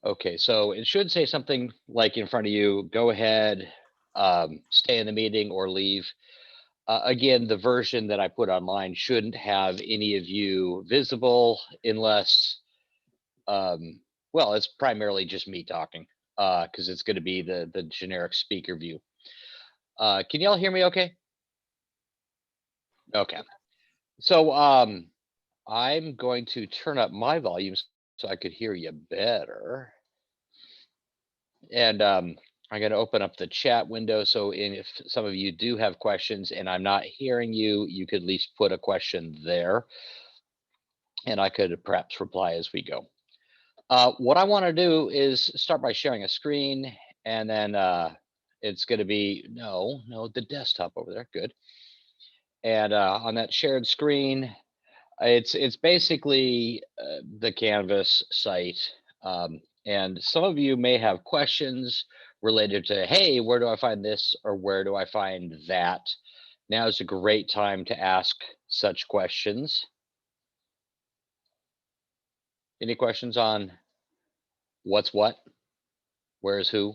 Okay, so it should say something like in front of you, go ahead, stay in the meeting or leave. Again, the version that I put online shouldn't have any of you visible unless, um, well, it's primarily just me talking because it's going to be the generic speaker view. Can y'all hear me okay? Okay. So I'm going to turn up my volume so I could hear you better. And I'm going to open up the chat window. So if some of you do have questions and I'm not hearing you, you could at least put a question there and I could perhaps reply as we go. What I want to do is start by sharing a screen and then it's going to be, no, the desktop over there. Good. And on that shared screen, it's basically the Canvas site, and some of you may have questions related to, hey, where do I find this or where do I find that? Now is a great time to ask such questions. Any questions on what's what, where's who,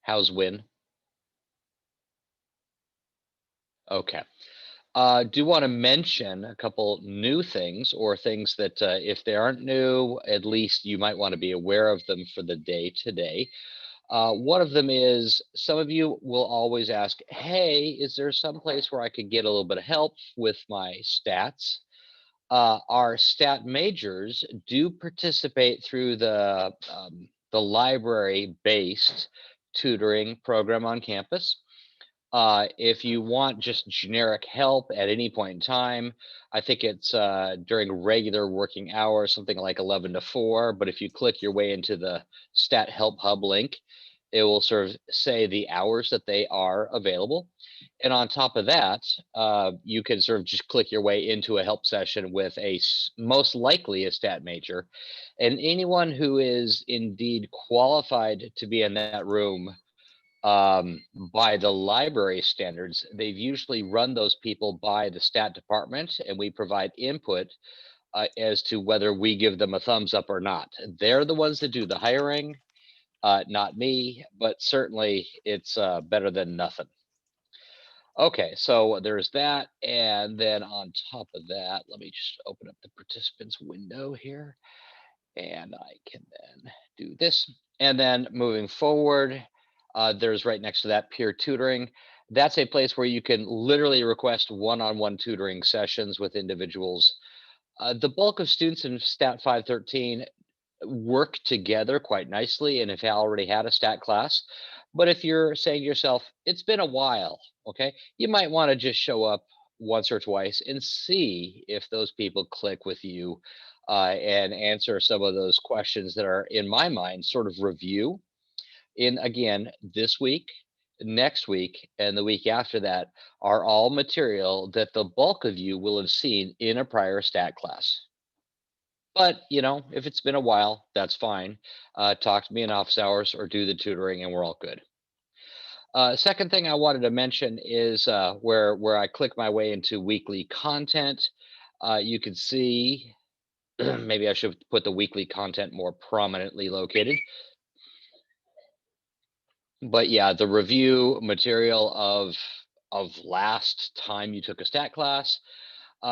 how's when? Okay. Do want to mention a couple new things or things that if they aren't new, at least you might want to be aware of them for the day today. One of them is some of you will always ask, hey, is there some place where I could get a little bit of help with my stats? Our stat majors do participate through the library based tutoring program on campus. If you want just generic help at any point in time, I think it's during regular working hours, something like 11 to 4. But if you click your way into the Stat Help Hub link, it will sort of say the hours that they are available. And on top of that, you can sort of just click your way into a help session with most likely a stat major. And anyone who is indeed qualified to be in that room by the library standards, they've usually run those people by the stat department, and we provide input as to whether we give them a thumbs up or not. They're the ones that do the hiring, not me, but certainly it's better than nothing. Okay, so there's that. And then on top of that, let me just open up the participants window here, and I can then do this. And then moving forward, there's right next to that peer tutoring. That's a place where you can literally request one-on-one tutoring sessions with individuals. The bulk of students in Stat 513 work together quite nicely and have already had a stat class. But if you're saying to yourself, it's been a while, okay, you might want to just show up once or twice and see if those people click with you and answer some of those questions that are, in my mind, sort of review. In again, this week, next week, and the week after that are all material that the bulk of you will have seen in a prior stat class. But, if it's been a while, that's fine. Talk to me in office hours or do the tutoring and we're all good. Second thing I wanted to mention is where I click my way into weekly content. You can see, maybe I should put the weekly content more prominently located. But yeah, the review material of last time you took a stat class,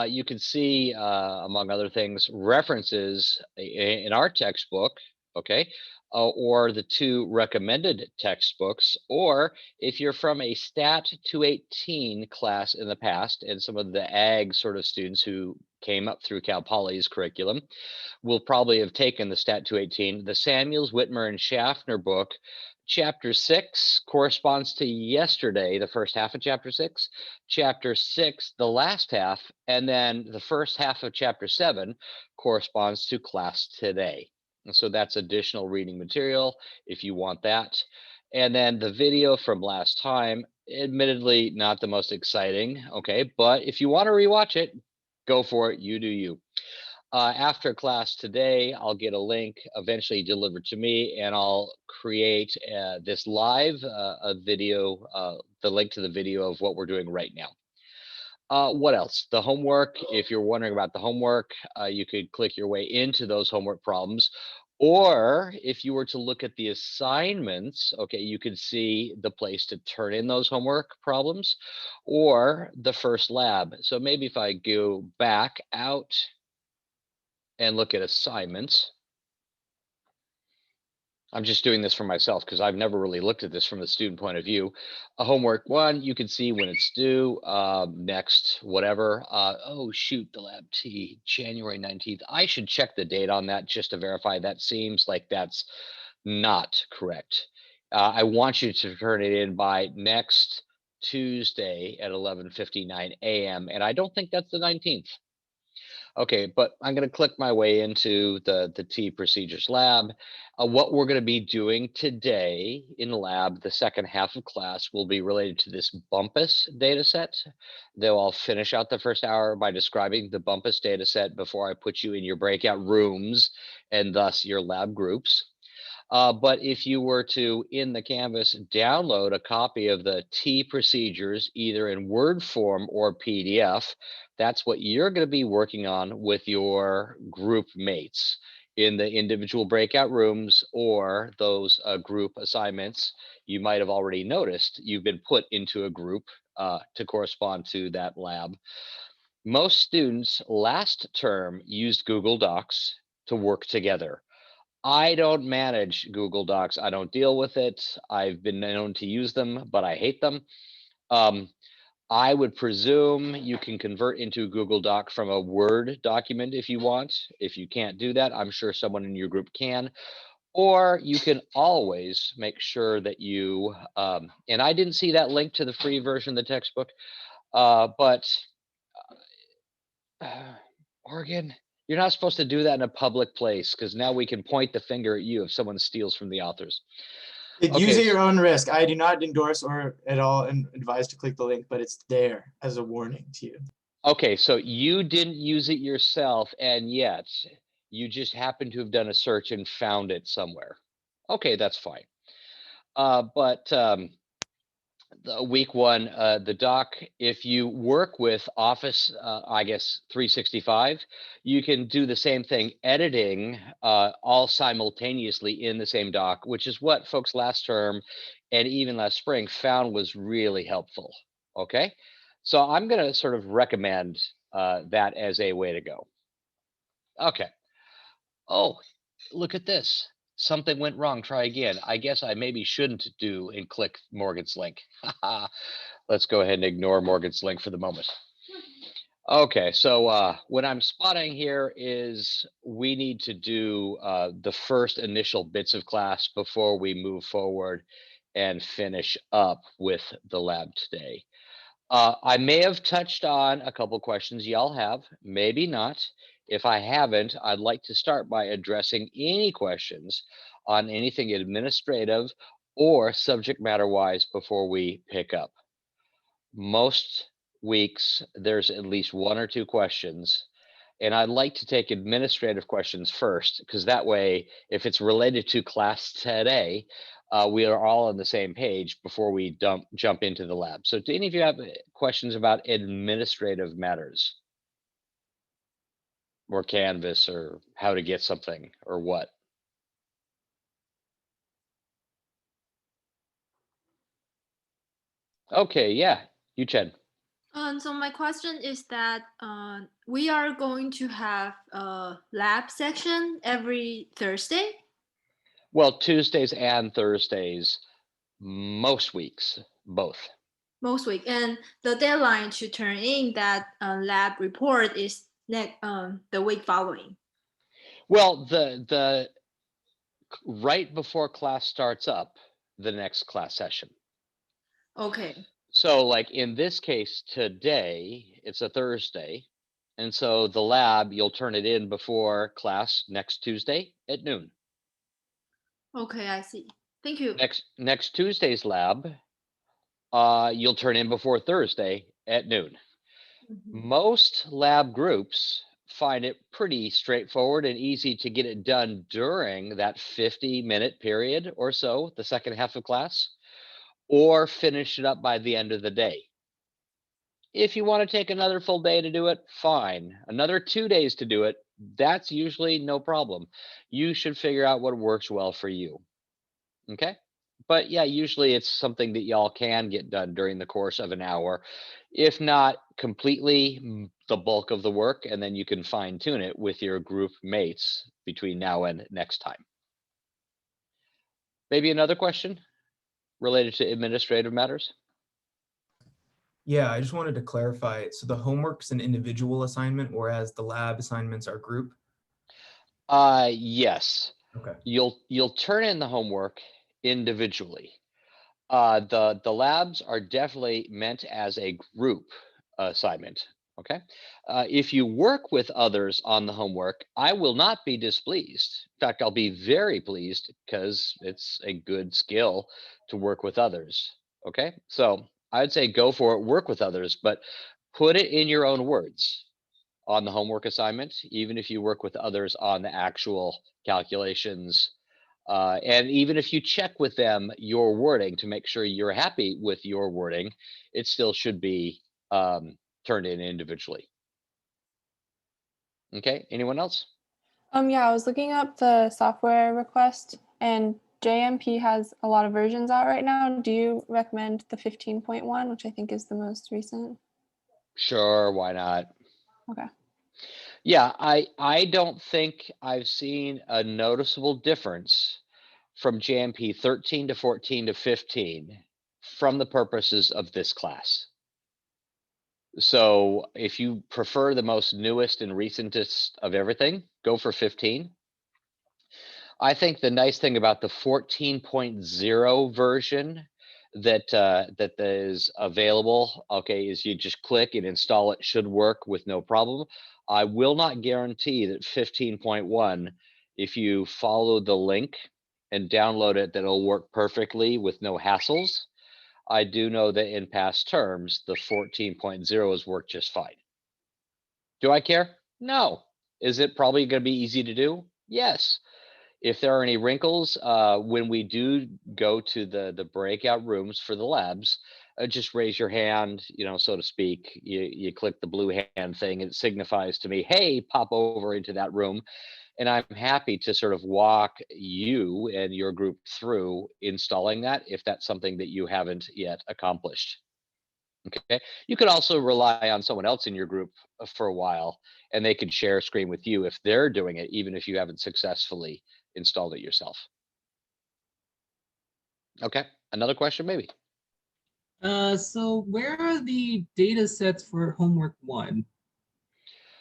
you can see, among other things, references in our textbook, okay, or the two recommended textbooks, or if you're from a Stat 218 class in the past, and some of the ag sort of students who came up through Cal Poly's curriculum will probably have taken the Stat 218, the Samuels, Whitmer, and Schaffner book. Chapter 6 corresponds to yesterday, the first half of chapter 6. Chapter 6, the last half, and then the first half of chapter 7 corresponds to class today. And so that's additional reading material if you want that. And then the video from last time, admittedly not the most exciting, okay, but if you want to rewatch it, go for it. You do you. After class today, I'll get a link eventually delivered to me, and I'll create this live a video, the link to the video of what we're doing right now. What else? The homework. If you're wondering about the homework, you could click your way into those homework problems, Or if you were to look at the assignments, okay, you could see the place to turn in those homework problems or the first lab. So maybe if I go back out and look at assignments, I'm just doing this for myself because I've never really looked at this from the student point of view. A homework one, you can see when it's due, next, whatever. Oh, shoot, the lab T, January 19th. I should check the date on that just to verify. That seems like that's not correct. I want you to turn it in by next Tuesday at 11:59 a.m. And I don't think that's the 19th. Okay, but I'm going to click my way into the T procedures lab. What we're going to be doing today in the lab, the second half of class, will be related to this Bumpus data set. Though I'll finish out the first hour by describing the Bumpus data set before I put you in your breakout rooms and thus your lab groups. But if you were to, in the Canvas, download a copy of the T procedures, either in Word form or PDF, that's what you're going to be working on with your group mates in the individual breakout rooms or those group assignments. You might have already noticed you've been put into a group to correspond to that lab. Most students last term used Google Docs to work together. I don't manage Google Docs. I don't deal with it. I've been known to use them, but I hate them. Um, I would presume you can convert into Google Doc from a Word document if you want. If you can't do that, I'm sure someone in your group can. Or you can always make sure that you, and I didn't see that link to the free version of the textbook, but Oregon, you're not supposed to do that in a public place because now we can point the finger at you if someone steals from the authors. Use Okay, at your own risk. I do not endorse or at all advise to click the link, but it's there as a warning to you. okay, so you didn't use it yourself, and yet you just happen to have done a search and found it somewhere. Okay, that's fine. But the week one, the doc, if you work with Office, I guess 365, you can do the same thing, editing all simultaneously in the same doc, which is what folks last term and even last spring found was really helpful. Okay, so I'm going to sort of recommend that as a way to go. Okay. Oh, look at this. Something went wrong. Try again. I guess I maybe shouldn't do and click Morgan's link. Let's go ahead and ignore Morgan's link for the moment. Okay, so what I'm spotting here is we need to do the first initial bits of class before we move forward and finish up with the lab today. I may have touched on a couple questions y'all have, maybe not. If I haven't, I'd like to start by addressing any questions on anything administrative or subject matter wise before we pick up. Most weeks, there's at least one or two questions, and I'd like to take administrative questions first, because that way, if it's related to class today, we are all on the same page before we jump into the lab. So do any of you have questions about administrative matters? Or Canvas, or how to get something, or what? Okay, yeah, you, Chen. So my question is that we are going to have a lab section every Thursday. Well, Tuesdays and Thursdays, most weeks, both. Most week, and the deadline to turn in that lab report is the week following. Well, the right before class starts up, the next class session. Okay. So like in this case today, it's a Thursday. And so the lab, you'll turn it in before class next Tuesday at noon. Okay, I see. Thank you. Next Tuesday's lab, you'll turn in before Thursday at noon. Most lab groups find it pretty straightforward and easy to get it done during that 50-minute period or so, the second half of class, or finish it up by the end of the day. If you want to take another full day to do it, fine. Another 2 days to do it, that's usually no problem. You should figure out what works well for you. Okay? But yeah, usually it's something that y'all can get done during the course of an hour. If not completely, the bulk of the work, and then you can fine tune it with your group mates between now and next time. Maybe another question related to administrative matters? Yeah, I just wanted to clarify. So the homework's an individual assignment, whereas the lab assignments are group? Yes. Okay. You'll turn in the homework individually. The labs are definitely meant as a group assignment. Okay. If you work with others on the homework, I will not be displeased. In fact, I'll be very pleased because it's a good skill to work with others. Okay. So I'd say go for it, work with others, but put it in your own words on the homework assignment, even if you work with others on the actual calculations. And even if you check with them your wording to make sure you're happy with your wording, it still should be turned in individually. Okay, anyone else? Yeah, I was looking up the software request, and JMP has a lot of versions out right now. Do you recommend the 15.1, which I think is the most recent? Sure, why not? Okay. Yeah, I don't think I've seen a noticeable difference from JMP 13 to 14 to 15 from the purposes of this class. So if you prefer the most newest and recentest of everything, go for 15. I think the nice thing about the 14.0 version that is available, okay, is you just click and install it, should work with no problem. I will not guarantee that 15.1, if you follow the link and download it, that it'll work perfectly with no hassles. I do know that in past terms, the 14.0 has worked just fine. Do I care? No. Is it probably going to be easy to do? Yes. If there are any wrinkles, when we do go to the breakout rooms for the labs, just raise your hand, so to speak. You click the blue hand thing, and it signifies to me, hey, pop over into that room. And I'm happy to sort of walk you and your group through installing that if that's something that you haven't yet accomplished. Okay. You could also rely on someone else in your group for a while, and they could share screen with you if they're doing it, even if you haven't successfully installed it yourself. Okay. Another question, maybe. So where are the data sets for homework 1?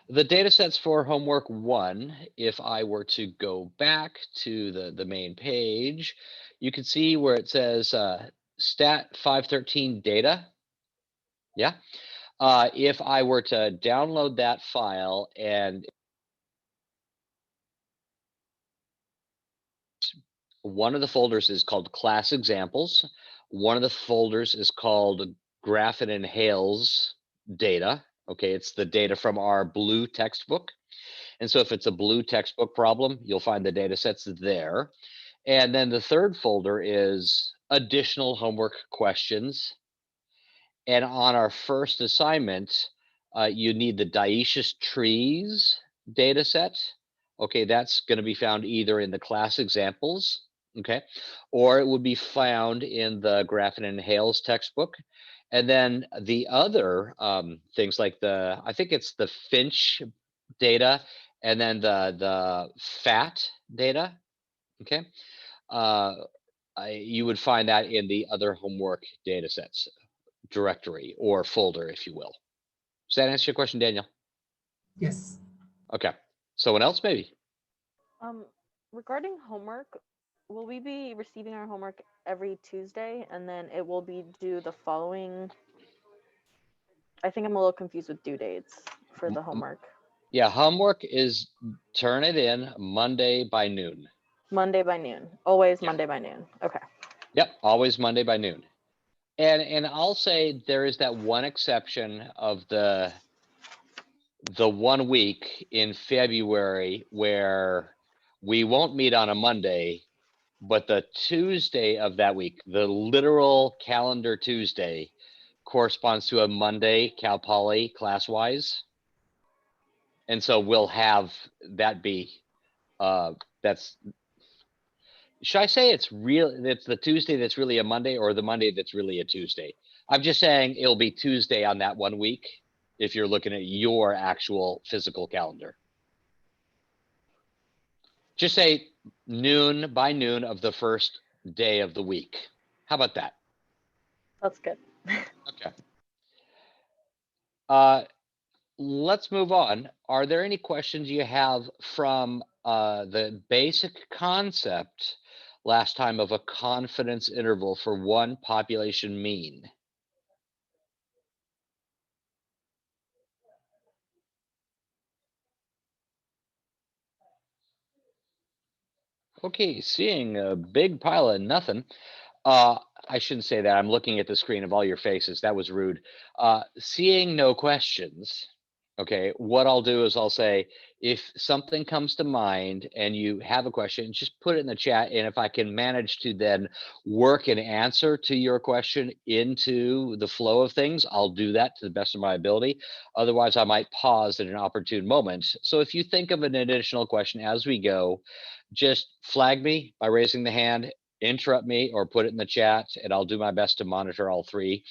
The data sets for homework 1, if I were to go back to the main page, you can see where it says stat 513 data. Yeah. If I were to download that file, and one of the folders is called class examples, one of the folders is called Graphin and Hales data. Okay, it's the data from our blue textbook. And so if it's a blue textbook problem, you'll find the data sets there. And then the third folder is additional homework questions. And on our first assignment, you need the dioecious trees data set. Okay, that's going to be found either in the class examples, okay, or it would be found in the Graphin and Hales textbook. And then the other things like I think it's the Finch data, and then the FAT data, okay, you would find that in the other homework data sets directory or folder, if you will. Does that answer your question, Daniel? Yes. Okay. Someone else, maybe? Regarding homework, will we be receiving our homework every Tuesday and then it will be due the following? I think I'm a little confused with due dates for the homework. Yeah, homework is turn it in Monday by noon. Monday by noon. Always Yeah. Monday by noon. Okay. Yep, always Monday by noon. And I'll say there is that one exception of the 1 week in February where we won't meet on a Monday, but the Tuesday of that week, the literal calendar Tuesday, corresponds to a Monday, Cal Poly class-wise. And so we'll have that be, that's, should I say it's the Tuesday that's really a Monday, or the Monday that's really a Tuesday? I'm just saying it'll be Tuesday on that 1 week if you're looking at your actual physical calendar. Just say noon by noon of the first day of the week. How about that? That's good. Okay. Let's move on. Are there any questions you have from the basic concept last time of a confidence interval for one population mean? Okay, seeing a big pile of nothing. I shouldn't say that. I'm looking at the screen of all your faces. That was rude. Seeing no questions. Okay, what I'll do is I'll say, if something comes to mind and you have a question, just put it in the chat. And if I can manage to then work an answer to your question into the flow of things, I'll do that to the best of my ability. Otherwise, I might pause at an opportune moment. So if you think of an additional question as we go, just flag me by raising the hand, interrupt me, or put it in the chat, and I'll do my best to monitor all three.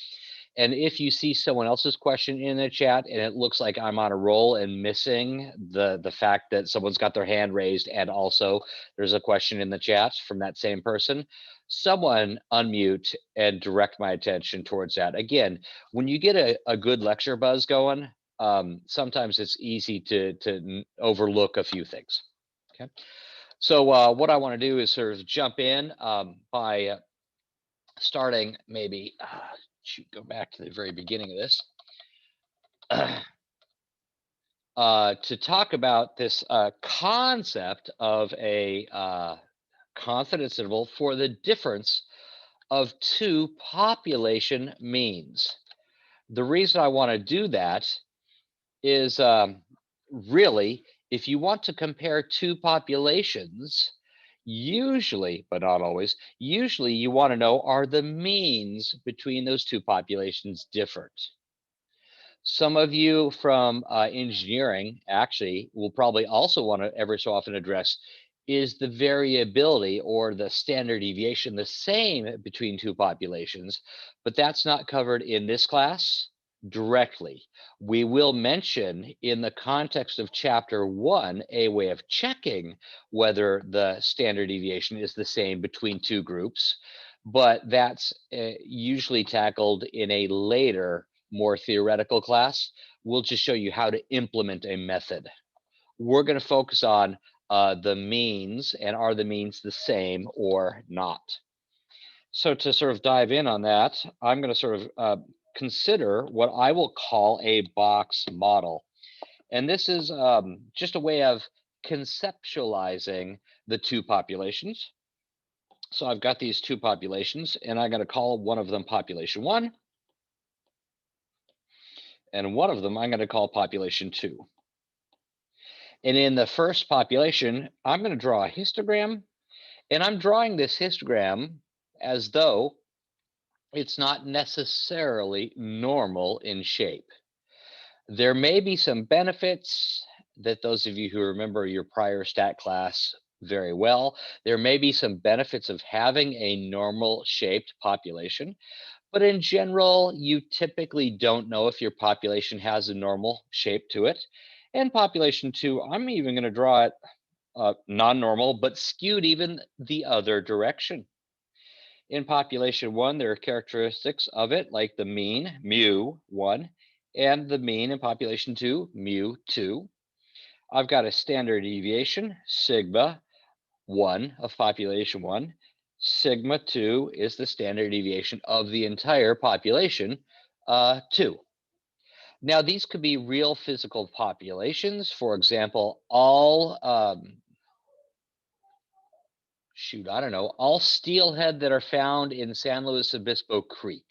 And if you see someone else's question in the chat and it looks like I'm on a roll and missing the fact that someone's got their hand raised and also there's a question in the chat from that same person, someone unmute and direct my attention towards that. Again, when you get a good lecture buzz going, sometimes it's easy to overlook a few things. Okay. So what I want to do is sort of jump in by starting maybe, go back to the very beginning of this, to talk about this concept of a confidence interval for the difference of two population means. The reason I want to do that is really, if you want to compare two populations, usually, but not always, usually you want to know, are the means between those two populations different? Some of you from engineering actually will probably also want to every so often address, is the variability or the standard deviation the same between two populations? But that's not covered in this class directly. We will mention in the context of chapter 1 a way of checking whether the standard deviation is the same between two groups, but that's usually tackled in a later, more theoretical class. We'll just show you how to implement a method. We're going to focus on the means, and are the means the same or not? So to sort of dive in on that, I'm going to sort of consider what I will call a box model. And this is just a way of conceptualizing the two populations. So I've got these two populations, and I'm going to call one of them population 1. And one of them I'm going to call population 2. And in the first population, I'm going to draw a histogram. And I'm drawing this histogram as though it's not necessarily normal in shape. There may be some benefits that those of you who remember your prior stat class very well, there may be some benefits of having a normal shaped population, but in general, you typically don't know if your population has a normal shape to it. And population 2, I'm even going to draw it non-normal, but skewed even the other direction. In population 1, there are characteristics of it, like the mean, mu1, and the mean in population 2, mu2. I've got a standard deviation, sigma 1 of population 1. Sigma 2 is the standard deviation of the entire population 2. Now, these could be real physical populations. For example, all all steelhead that are found in San Luis Obispo Creek.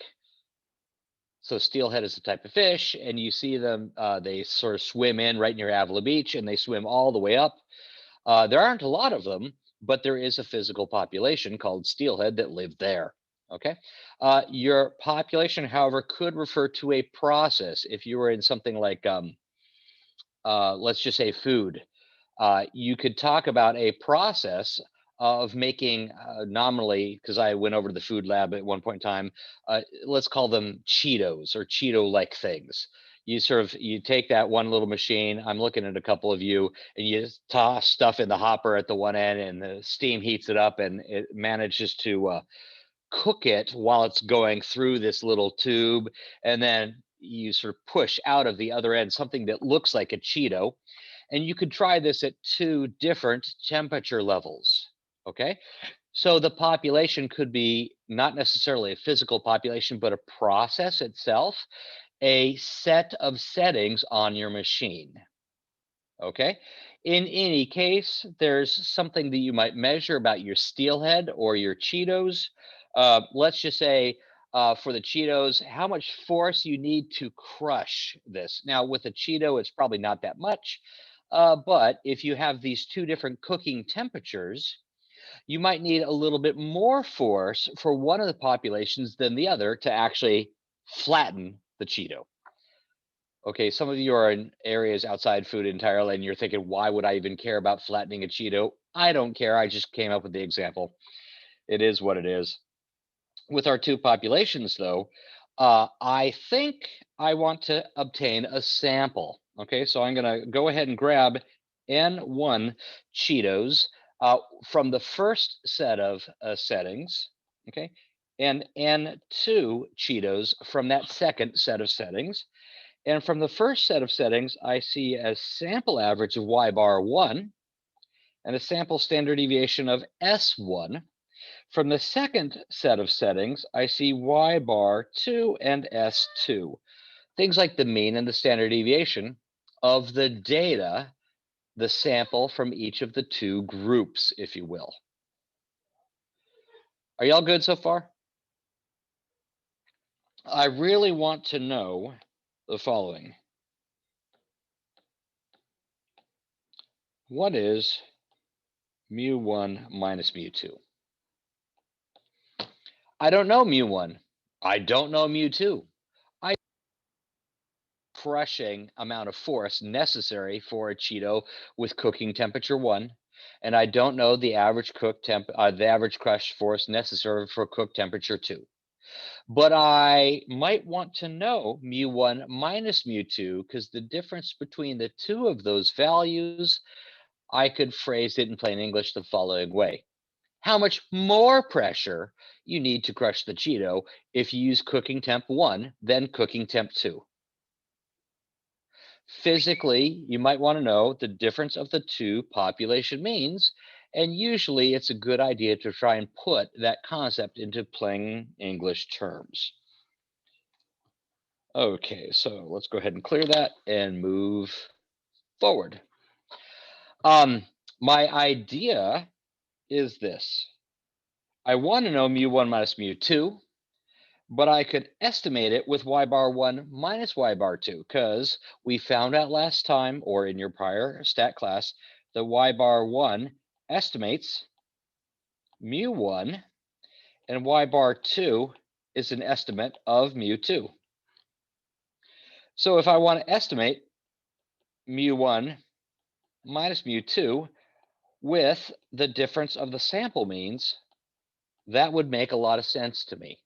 So steelhead is a type of fish, and you see them, they sort of swim in right near Avila Beach, and they swim all the way up. There aren't a lot of them, but there is a physical population called steelhead that live there. Okay. Your population, however, could refer to a process. If you were in something like let's just say food. You could talk about a process of making nominally, because I went over to the food lab at one point in time, let's call them Cheetos or Cheeto-like things. You take that one little machine, I'm looking at a couple of you, and you just toss stuff in the hopper at the one end, and the steam heats it up, and it manages to cook it while it's going through this little tube, and then you sort of push out of the other end something that looks like a Cheeto. And you could try this at 2 different temperature levels, okay? So the population could be not necessarily a physical population, but a process itself, a set of settings on your machine, okay? In any case, there's something that you might measure about your steelhead or your Cheetos. Let's just say for the Cheetos, how much force you need to crush this. Now with a Cheeto, it's probably not that much. But if you have these 2 different cooking temperatures, you might need a little bit more force for one of the populations than the other to actually flatten the Cheeto. Okay, some of you are in areas outside food entirely, and you're thinking, why would I even care about flattening a Cheeto? I don't care. I just came up with the example. It is what it is. With our 2 populations, though, I think I want to obtain a sample. Okay, so I'm going to go ahead and grab N1 Cheetos from the first set of settings, okay, and N2 Cheetos from that second set of settings. And from the first set of settings, I see a sample average of Y bar 1 and a sample standard deviation of S1. From the second set of settings, I see Y bar 2 and S2. Things like the mean and the standard deviation of the data, the sample from each of the 2 groups, if you will. Are y'all good so far? I really want to know the following. What is mu1 minus mu2? I don't know mu1. I don't know mu2. Crushing amount of force necessary for a Cheeto with cooking temperature 1, and I don't know the average the average crush force necessary for cook temperature 2. But I might want to know mu1 minus mu2 because the difference between the 2 of those values, I could phrase it in plain English the following way. How much more pressure you need to crush the Cheeto if you use cooking temp 1 than cooking temp 2. Physically, you might want to know the difference of the 2 population means, and usually it's a good idea to try and put that concept into plain English terms. Okay, so let's go ahead and clear that and move forward. My idea is this. I want to know mu1 minus mu2, but I could estimate it with Y bar 1 minus Y bar 2, because we found out last time, or in your prior stat class, that Y bar 1 estimates mu1, and Y bar 2 is an estimate of mu2. So if I want to estimate mu1 minus mu2 with the difference of the sample means, that would make a lot of sense to me.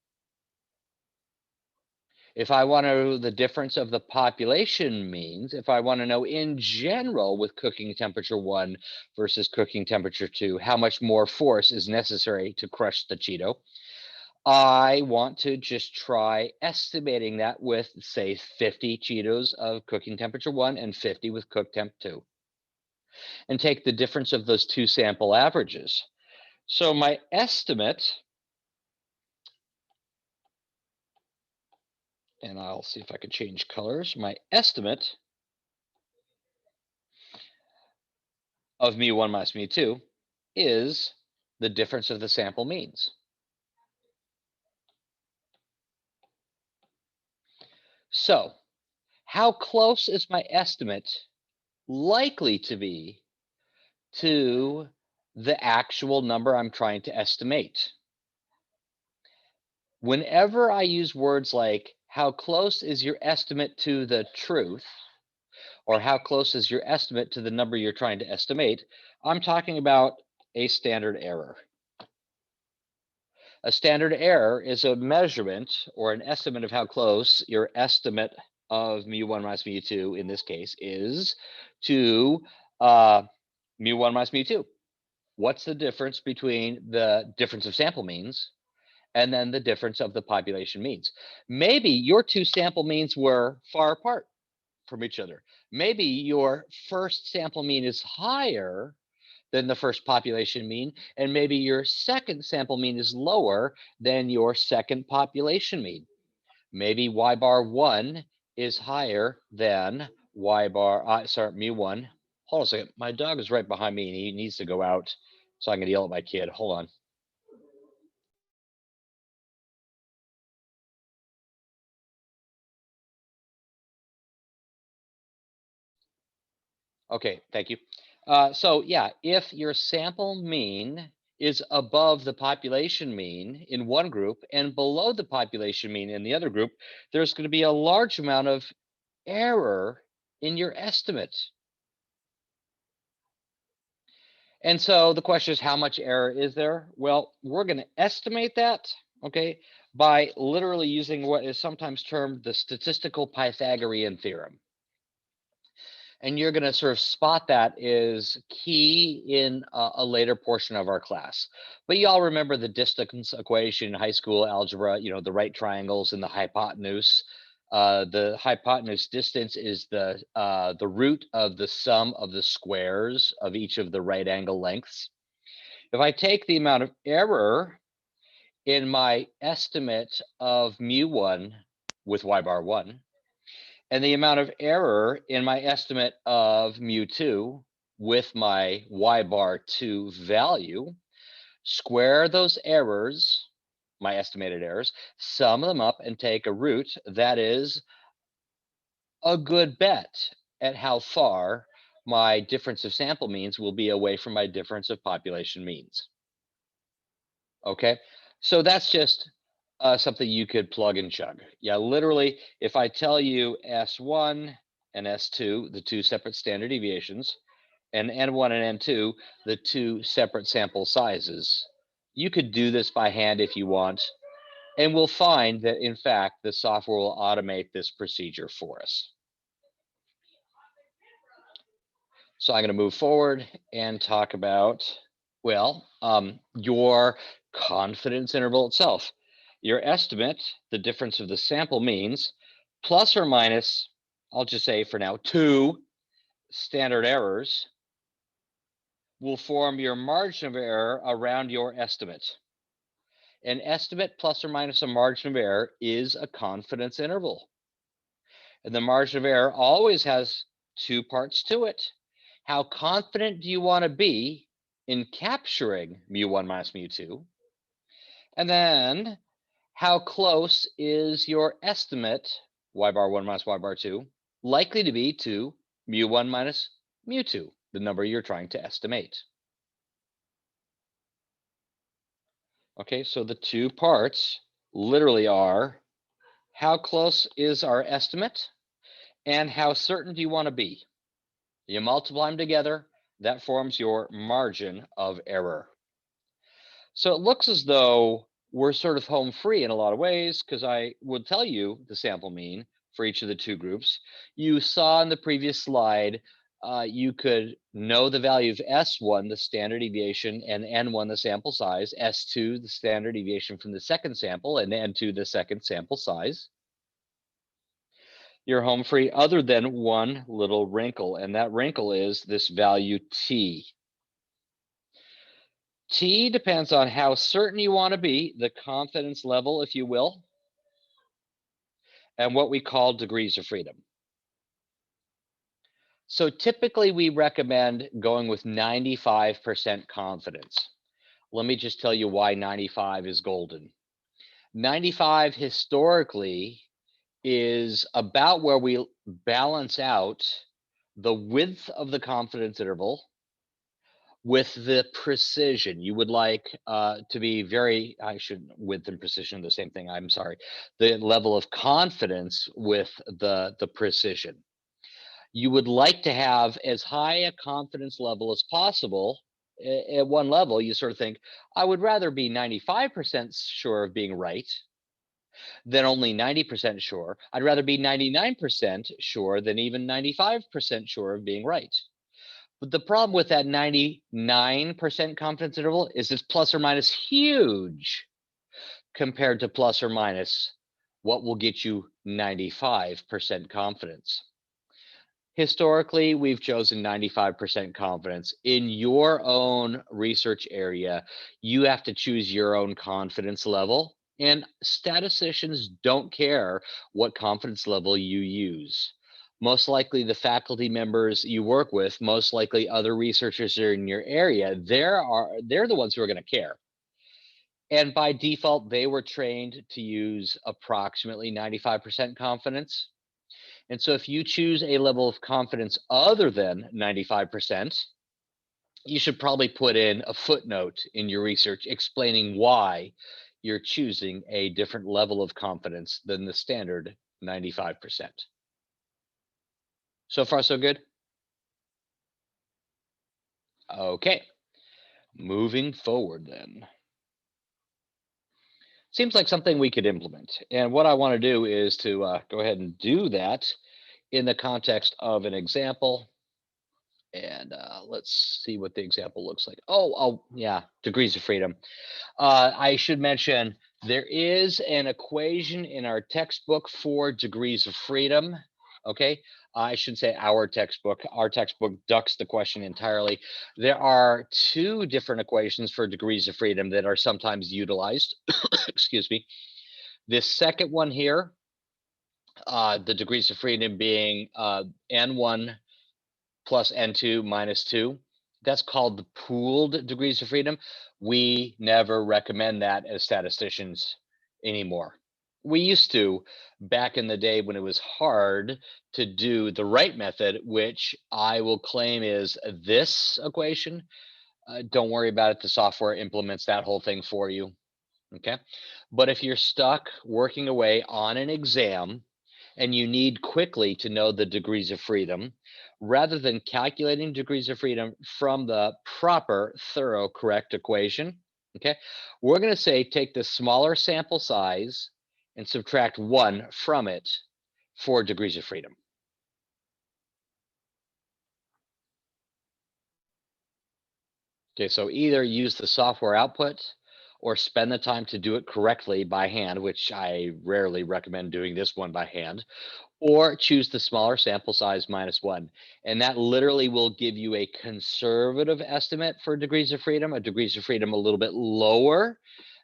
If I want to know the difference of the population means, if I want to know in general with cooking temperature 1 versus cooking temperature 2, how much more force is necessary to crush the Cheeto, I want to just try estimating that with, say, 50 Cheetos of cooking temperature 1 and 50 with cook temp 2, and take the difference of those 2 sample averages. So my estimate, and I'll see if I can change colors. My estimate of mu1 minus mu2 is the difference of the sample means. So how close is my estimate likely to be to the actual number I'm trying to estimate? Whenever I use words like how close is your estimate to the truth, or how close is your estimate to the number you're trying to estimate, I'm talking about a standard error. A standard error is a measurement or an estimate of how close your estimate of mu1 minus mu2 in this case is to mu1 minus mu2. What's the difference between the difference of sample means and then the difference of the population means? Maybe your two sample means were far apart from each other. Maybe your first sample mean is higher than the first population mean, and maybe your second sample mean is lower than your second population mean. Maybe y bar 1 is higher than y bar, mu1. Hold on a second. My dog is right behind me and he needs to go out, so I'm going to yell at my kid. Hold on. Okay, thank you. So yeah, if your sample mean is above the population mean in one group and below the population mean in the other group, there's going to be a large amount of error in your estimate. And so the question is, how much error is there? Well, we're going to estimate that, okay, by literally using what is sometimes termed the statistical Pythagorean theorem. And you're going to sort of spot that is key in a later portion of our class. But you all remember the distance equation in high school algebra, you know, the right triangles and the hypotenuse. The hypotenuse distance is the root of the sum of the squares of each of the right angle lengths. If I take the amount of error in my estimate of mu1 with y bar 1, and the amount of error in my estimate of mu2 with my y bar 2 value, square those errors, my estimated errors, sum them up and take a root that is a good bet at how far my difference of sample means will be away from my difference of population means. Okay, so that's just something you could plug and chug. Yeah, literally, if I tell you S1 and S2, the two separate standard deviations, and N1 and N2, the two separate sample sizes, you could do this by hand if you want, and we'll find that, in fact, the software will automate this procedure for us. So I'm going to move forward and talk about, well, your confidence interval itself. Your estimate, the difference of the sample means, plus or minus, I'll just say for now, 2 standard errors, will form your margin of error around your estimate. An estimate plus or minus a margin of error is a confidence interval. And the margin of error always has 2 parts to it. How confident do you want to be in capturing mu1 minus mu2? And then, how close is your estimate, y bar 1 minus y bar 2, likely to be to mu1 minus mu2, the number you're trying to estimate? Okay, so the 2 parts literally are, how close is our estimate and how certain do you want to be? You multiply them together, that forms your margin of error. So it looks as though we're sort of home free in a lot of ways, because I would tell you the sample mean for each of the 2 groups. You saw in the previous slide, you could know the value of S1, the standard deviation, and N1, the sample size, S2, the standard deviation from the second sample, and N2, the second sample size. You're home free other than one little wrinkle, and that wrinkle is this value T. T depends on how certain you want to be, the confidence level, if you will, and what we call degrees of freedom. So typically we recommend going with 95% confidence. Let me just tell you why 95 is golden. 95 historically is about where we balance out the width of the confidence interval with the precision. You would like to be very, width and precision, the same thing, I'm sorry. The level of confidence with the precision. You would like to have as high a confidence level as possible. At one level, you sort of think, I would rather be 95% sure of being right than only 90% sure. I'd rather be 99% sure than even 95% sure of being right. But the problem with that 99% confidence interval is it's plus or minus huge compared to plus or minus what will get you 95% confidence. Historically, we've chosen 95% confidence. In your own research area, you have to choose your own confidence level, and statisticians don't care what confidence level you use. Most likely the faculty members you work with, most likely other researchers are in your area, they're the ones who are going to care. And by default, they were trained to use approximately 95% confidence. And so if you choose a level of confidence other than 95%, you should probably put in a footnote in your research explaining why you're choosing a different level of confidence than the standard 95%. So far, so good? Okay, moving forward then. Seems like something we could implement. And what I want to do is to go ahead and do that in the context of an example. And let's see what the example looks like. Oh, yeah, degrees of freedom. I should mention there is an equation in our textbook for degrees of freedom. Okay, I should say our textbook. Our textbook ducks the question entirely. There are two different equations for degrees of freedom that are sometimes utilized. Excuse me. This second one here, the degrees of freedom being N1 plus N2 minus 2. That's called the pooled degrees of freedom. We never recommend that as statisticians anymore. We used to back in the day when it was hard to do the right method, which I will claim is this equation. Don't worry about it. The software implements that whole thing for you. Okay. But if you're stuck working away on an exam and you need quickly to know the degrees of freedom, rather than calculating degrees of freedom from the proper, thorough, correct equation, okay, we're going to say take the smaller sample size and subtract 1 from it for degrees of freedom. Okay, so either use the software output or spend the time to do it correctly by hand, which I rarely recommend doing this one by hand, or choose the smaller sample size minus 1. And that literally will give you a conservative estimate for degrees of freedom, a degrees of freedom a little bit lower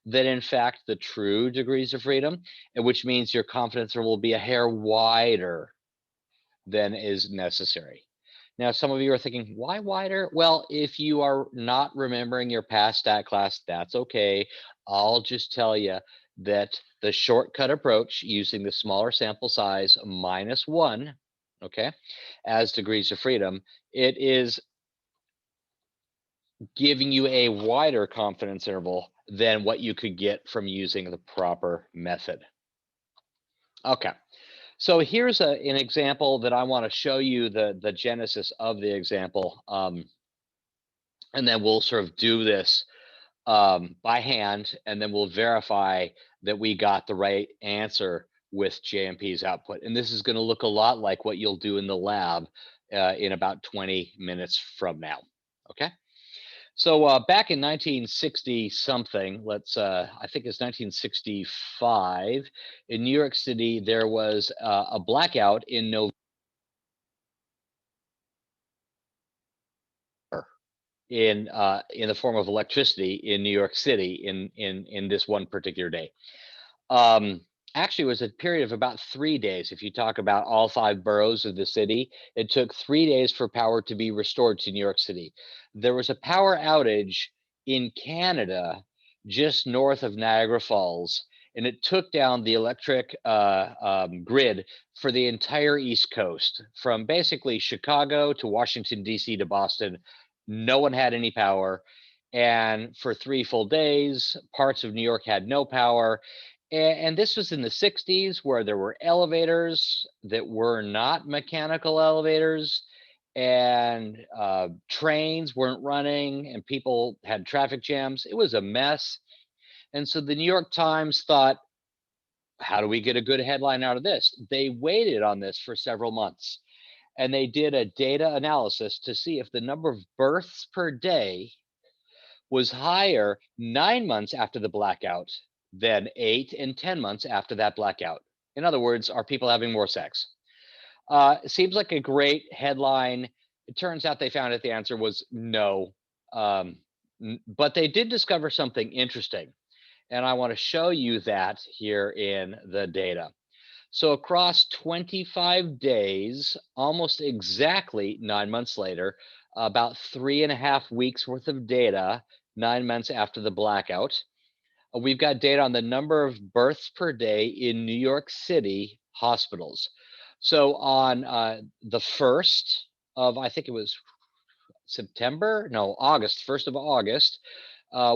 than in fact the true degrees of freedom, and which means your confidence interval will be a hair wider than is necessary. Now, some of you are thinking, why wider? Well, if you are not remembering your past stat class, that's okay. I'll just tell you that the shortcut approach using the smaller sample size minus 1, okay, as degrees of freedom, it is giving you a wider confidence interval than what you could get from using the proper method. Okay. So here's an example that I want to show you the genesis of the example. And then we'll sort of do this by hand, and then we'll verify that we got the right answer with JMP's output. And this is going to look a lot like what you'll do in the lab in about 20 minutes from now. Okay. So back in 1960 something, I think it's 1965, in New York City, there was a blackout in November in the form of electricity in New York City in this one particular day. Actually, it was a period of about 3 days. If you talk about all 5 boroughs of the city, it took 3 days for power to be restored to New York City. There was a power outage in Canada, just north of Niagara Falls, and it took down the electric grid for the entire East Coast, from basically Chicago to Washington, D.C. to Boston. No one had any power. And for 3 full days, parts of New York had no power. And this was in the 60s where there were elevators that were not mechanical elevators, and trains weren't running, and people had traffic jams. It was a mess. And so the New York Times thought, how do we get a good headline out of this? They waited on this for several months, and they did a data analysis to see if the number of births per day was higher 9 months after the blackout than 8 and 10 months after that blackout. In other words, are people having more sex? It seems like a great headline. It turns out they found out the answer was no. But they did discover something interesting. And I want to show you that here in the data. So across 25 days, almost exactly 9 months later, about 3.5 weeks worth of data, 9 months after the blackout, we've got data on the number of births per day in New York City hospitals. So on the 1st of, I think it was August, 1st of August,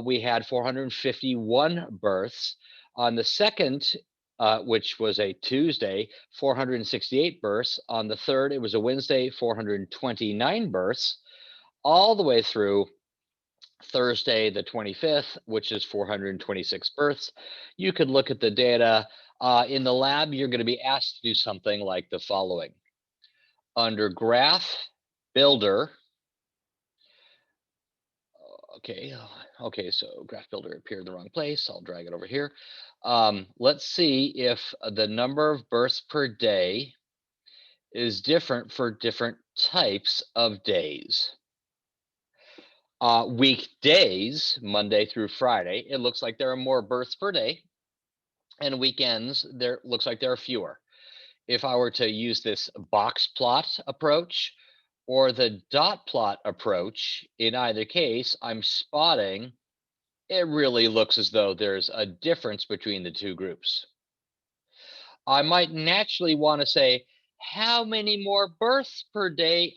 we had 451 births. On the 2nd, which was a Tuesday, 468 births. On the 3rd, it was a Wednesday, 429 births, all the way through Thursday, the 25th, which is 426 births. You could look at the data. In the lab, you're going to be asked to do something like the following. Under Graph Builder, okay, so Graph Builder appeared in the wrong place. I'll drag it over here. Let's see if the number of births per day is different for different types of days. Weekdays, Monday through Friday, it looks like there are more births per day, and weekends, there looks like there are fewer. If I were to use this box plot approach or the dot plot approach, in either case, I'm spotting it really looks as though there's a difference between the two groups. I might naturally want to say, how many more births per day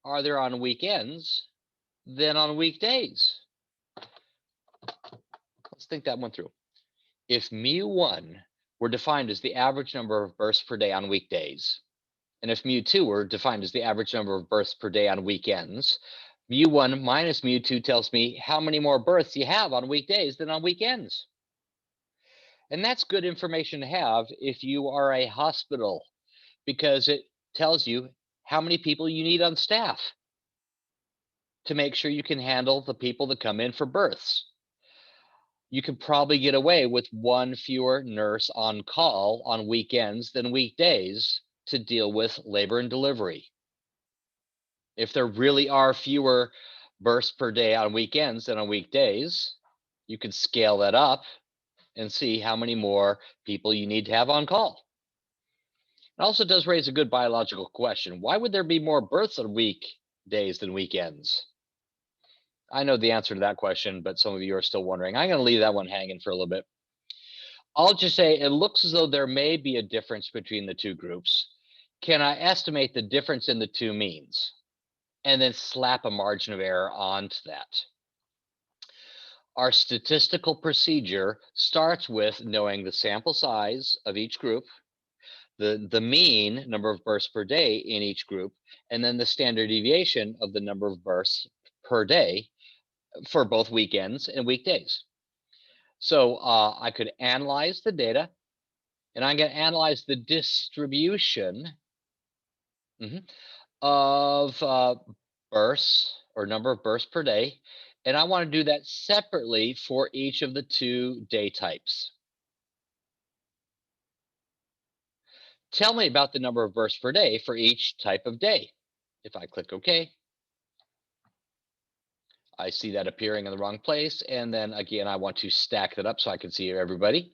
are there on weekends than on weekdays? Let's think that one through. If mu1 were defined as the average number of births per day on weekdays, and if mu2 were defined as the average number of births per day on weekends, mu1 minus mu2 tells me how many more births you have on weekdays than on weekends. And that's good information to have if you are a hospital, because it tells you how many people you need on staff to make sure you can handle the people that come in for births. You can probably get away with one fewer nurse on call on weekends than weekdays to deal with labor and delivery. If there really are fewer births per day on weekends than on weekdays, you can scale that up and see how many more people you need to have on call. It also does raise a good biological question. Why would there be more births on weekdays than weekends? I know the answer to that question, but some of you are still wondering. I'm going to leave that one hanging for a little bit. I'll just say it looks as though there may be a difference between the two groups. Can I estimate the difference in the two means? And then slap a margin of error onto that. Our statistical procedure starts with knowing the sample size of each group, the mean number of births per day in each group, and then the standard deviation of the number of births per day for both weekends and weekdays. So I could analyze the data, and I'm going to analyze the distribution of births or number of births per day. And I want to do that separately for each of the two day types. Tell me about the number of births per day for each type of day. If I click OK, I see that appearing in the wrong place. And then again, I want to stack that up so I can see everybody.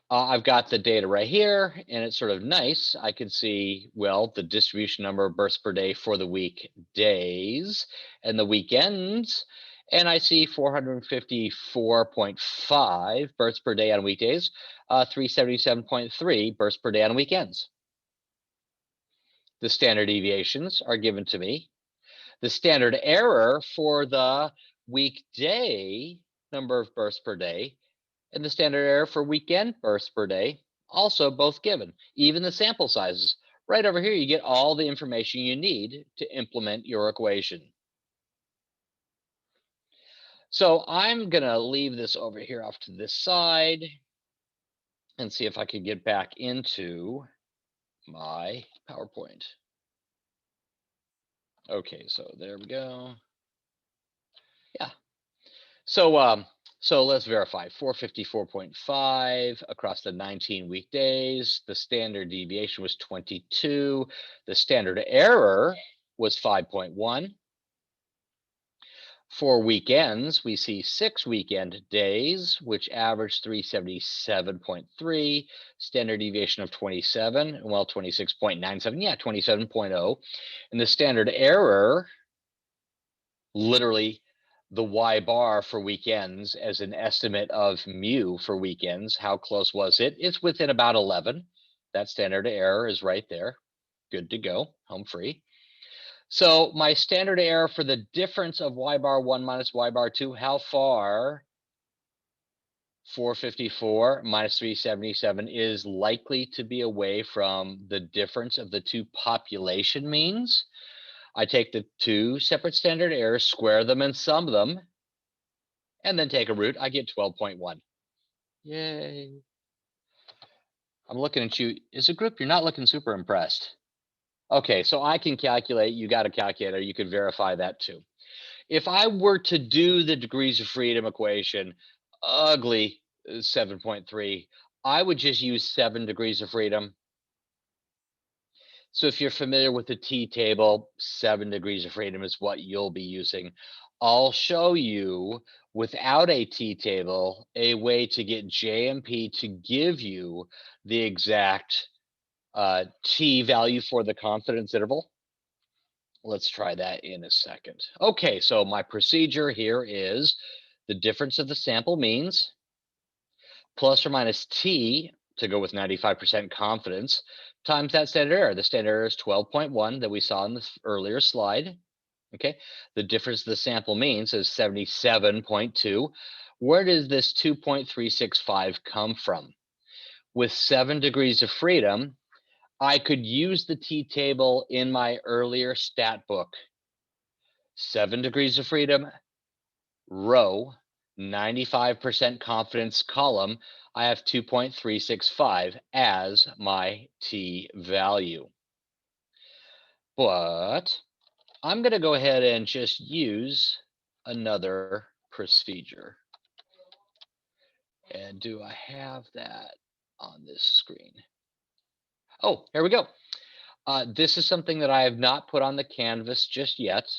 I've got the data right here, and it's sort of nice. I can see, well, the distribution number of births per day for the weekdays and the weekends. And I see 454.5 births per day on weekdays, 377.3 births per day on weekends. The standard deviations are given to me. The standard error for the weekday number of births per day And the standard error for weekend births per day, also both given, even the sample sizes. Right over here, you get all the information you need to implement your equation. So I'm gonna leave this over here off to this side and see if I could get back into my PowerPoint. Okay, so there we go. Yeah. So so let's verify 454.5 across the 19 weekdays. The standard deviation was 22. The standard error was 5.1. For weekends, we see 6 weekend days, which average 377.3, standard deviation of 27, well, 26.97, yeah, 27.0. And the standard error, literally the Y bar for weekends as an estimate of mu for weekends. How close was it? It's within about 11. That standard error is right there. Good to go, home free. So my standard error for the difference of Y bar 1 minus Y bar 2, how far 454 minus 377 is likely to be away from the difference of the two population means? I take the two separate standard errors, square them and sum them, and then take a root. I get 12.1. Yay. I'm looking at you. As a group, you're not looking super impressed. Okay, so I can calculate. You got a calculator. You could verify that too. If I were to do the degrees of freedom equation, ugly 7.3, I would just use 7 degrees of freedom. So if you're familiar with the t-table, 7 degrees of freedom is what you'll be using. I'll show you without a t-table, a way to get JMP to give you the exact t value for the confidence interval. Let's try that in a second. Okay, so my procedure here is the difference of the sample means plus or minus t to go with 95% confidence times that standard error. The standard error is 12.1 that we saw in the earlier slide. Okay, the difference of the sample means is 77.2. Where does this 2.365 come from? With 7 degrees of freedom, I could use the t-table in my earlier stat book. 7 degrees of freedom, row, 95% confidence column, I have 2.365 as my t value. But I'm going to go ahead and just use another procedure. And do I have that on this screen? Oh, here we go. This is something that I have not put on the canvas just yet,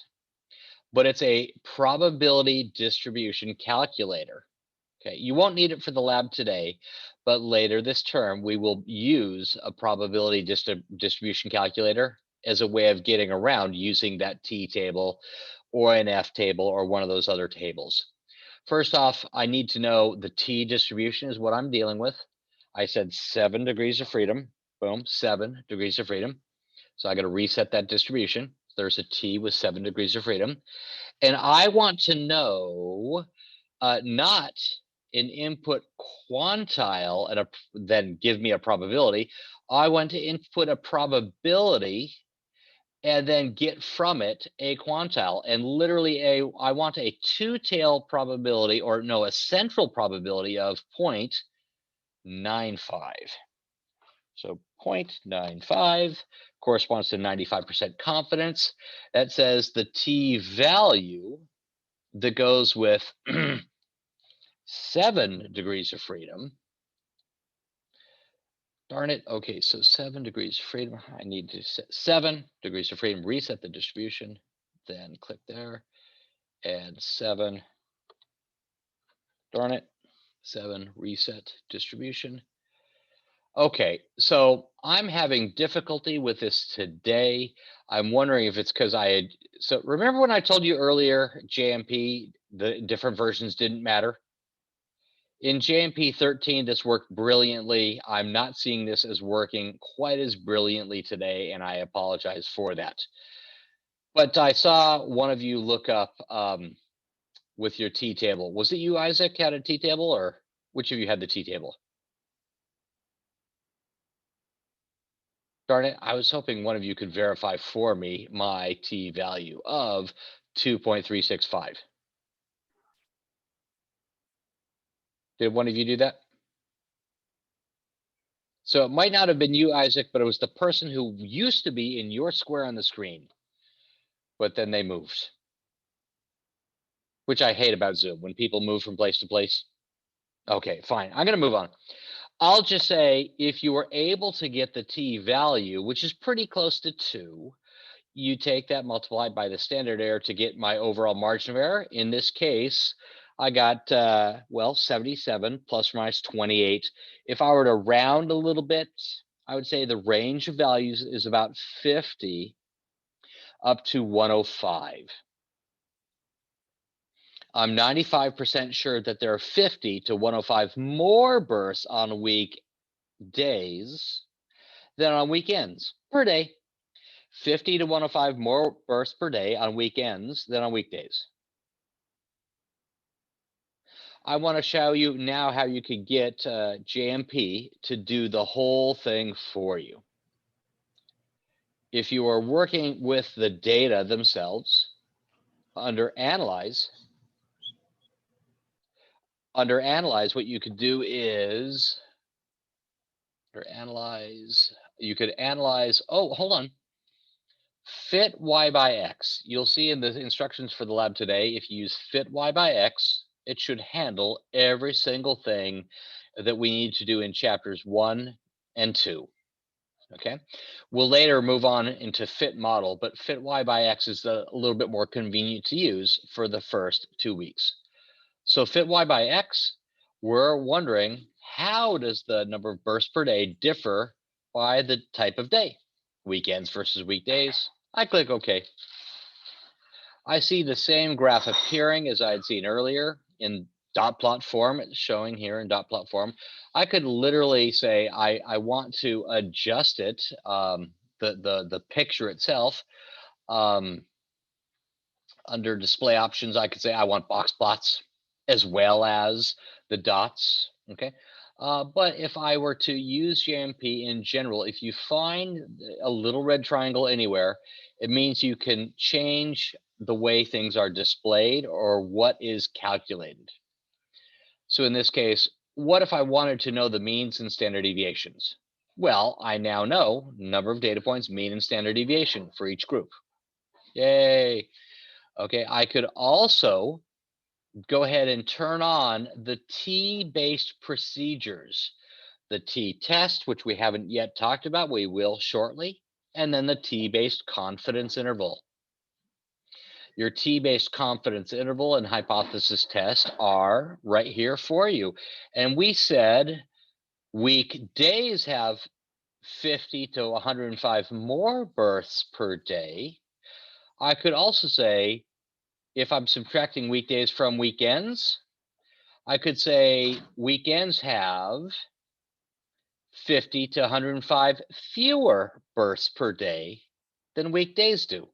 but it's a probability distribution calculator. Okay, you won't need it for the lab today, but later this term, we will use a probability distribution calculator as a way of getting around using that t-table or an f-table or one of those other tables. First off, I need to know the t distribution is what I'm dealing with. I said 7 degrees of freedom, boom, 7 degrees of freedom. So I got to reset that distribution. There's a t with 7 degrees of freedom. And I want to know not an input quantile and then give me a probability. I want to input a probability and then get from it a quantile. And literally I want a two-tail probability, or no, a central probability of 0.95. So 0.95 corresponds to 95% confidence. That says the t value that goes with 7 degrees of freedom. Darn it. Okay, so 7 degrees of freedom. I need to set 7 degrees of freedom, reset the distribution, then click there, and 7. Darn it. 7, reset distribution. Okay, so I'm having difficulty with this today. I'm wondering if it's because so remember when I told you earlier, JMP, the different versions didn't matter? In JMP 13, this worked brilliantly. I'm not seeing this as working quite as brilliantly today, and I apologize for that. But I saw one of you look up with your t-table. Was it you, Isaac, had a t-table, or Which of you had the t-table? Darn it, I was hoping one of you could verify for me my t value of 2.365. Did one of you do that? So it might not have been you, Isaac, but it was the person who used to be in your square on the screen, but then they moved. Which I hate about Zoom, when people move from place to place. Okay, fine. I'm going to move on. I'll just say if you were able to get the t value, which is pretty close to 2, you take that multiplied by the standard error to get my overall margin of error. In this case, I got, well, 77 plus or minus 28. If I were to round a little bit, I would say the range of values is about 50 up to 105. I'm 95% sure that there are 50 to 105 more bursts on weekdays than on weekends per day. 50 to 105 more bursts per day on weekends than on weekdays. I want to show you now how you could get JMP to do the whole thing for you. If you are working with the data themselves, under Analyze, what you could do is, you could analyze, oh, hold on. Fit y by x. You'll see in the instructions for the lab today, if you use fit y by x, it should handle every single thing that we need to do in chapters 1 and 2. Okay, we'll later move on into fit model, but fit y by x is a little bit more convenient to use for the first 2 weeks. So fit y by x, we're wondering, how does the number of bursts per day differ by the type of day? Weekends versus weekdays. I click OK. I see the same graph appearing as I had seen earlier in dot plot form. It's showing here in dot plot form. I could literally say I want to adjust it, the picture itself. Under display options, I could say I want box plots as well as the dots. Okay. But if I were to use JMP in general, if you find a little red triangle anywhere, it means you can change the way things are displayed or what is calculated. So in this case, what if I wanted to know the means and standard deviations? Well, I now know number of data points, mean and standard deviation for each group. Yay. Okay, I could also go ahead and turn on the t-based procedures. The t-test, which we haven't yet talked about, we will shortly, and then the t-based confidence interval. Your t-based confidence interval and hypothesis test are right here for you. And we said weekdays have 50 to 105 more births per day. I could also say, if I'm subtracting weekdays from weekends, I could say weekends have 50 to 105 fewer births per day than weekdays do.